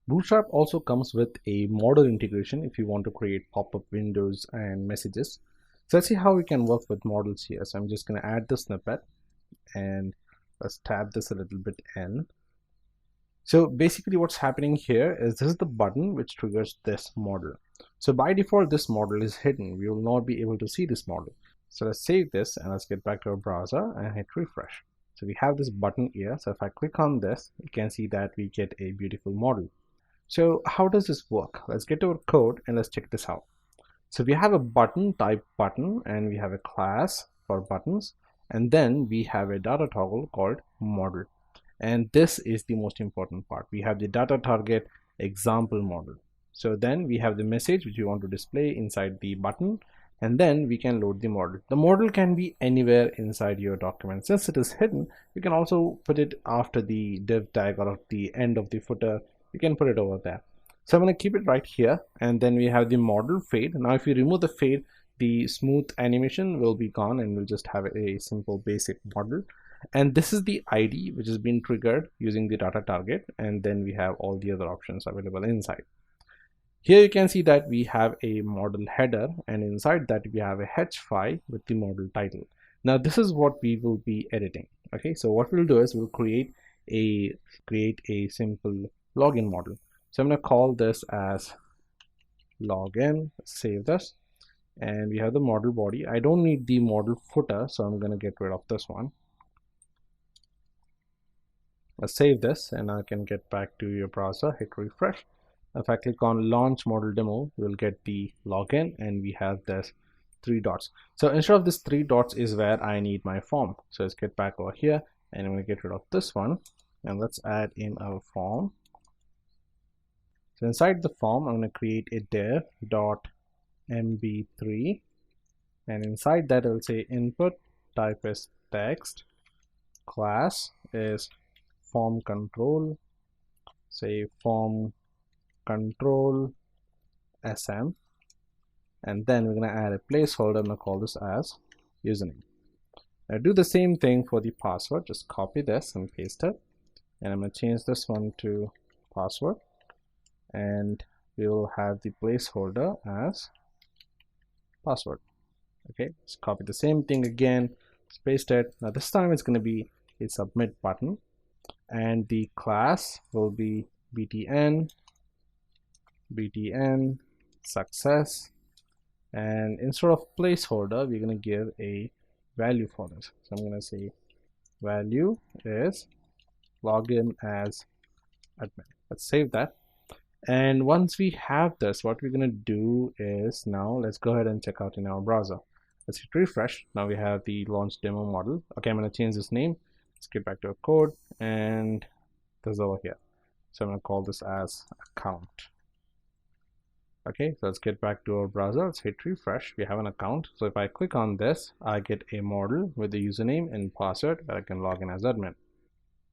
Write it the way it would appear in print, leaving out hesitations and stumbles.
Bootstrap also comes with a modal integration if you want to create pop-up windows and messages. So let's see how we can work with models here. So I'm just going to add the snippet and let's tab this a little bit in. So basically what's happening here is this is the button which triggers this model. So by default, this model is hidden. We will not be able to see this model. So let's save this and let's get back to our browser and hit refresh. So we have this button here. So if I click on this, you can see that we get a beautiful model. So how does this work? Let's get to our code and let's check this out. So we have a button type button and we have a class for buttons, and then we have a data toggle called model. And this is the most important part. We have the data target example model. So then we have the message which we want to display inside the button, and then we can load the model. The model can be anywhere inside your document. Since it is hidden, you can also put it after the div tag or at the end of the footer. You can put it over there. So I'm going to keep it right here, and then we have the model fade. Now if you remove the fade, the smooth animation will be gone and we'll just have a simple basic model. And this is the ID which has been triggered using the data target, and then we have all the other options available inside. Here you can see that we have a model header, and inside that we have a h file with the model title. Now this is what we will be editing. Okay, so what we'll do is we'll create a simple login model. So I'm going to call this as login. Save this, and we have the model body. I don't need the model footer, so I'm going to get rid of this one. Let's save this and I can get back to your browser, hit refresh. If I click on launch model demo, we'll get the login and we have this 3 dots. So instead of this 3 dots is where I need my form. So let's get back over here and I'm going to get rid of this one and let's add in our form. So inside the form, I'm going to create a div dot mb3, and inside that I'll say input type is text, class is form control, say form control sm, and then we're going to add a placeholder. I'm going to call this as username. Now do the same thing for the password. Just copy this and paste it, and I'm going to change this one to password, and we will have the placeholder as password. Okay, let's copy the same thing again, let's paste it. Now this time it's going to be a submit button, and the class will be btn success, and instead of placeholder we're going to give a value for this. So I'm going to say value is login as admin. Let's save that. And once we have this, what we're going to do is, now let's go ahead and check out in our browser. Let's hit refresh. Now we have the launch demo model. Okay, I'm going to change this name. Let's get back to our code, and this is over here. So I'm going to call this as account. Okay, so let's get back to our browser. Let's hit refresh. We have an account. So if I click on this, I get a model with the username and password where I can log in as admin.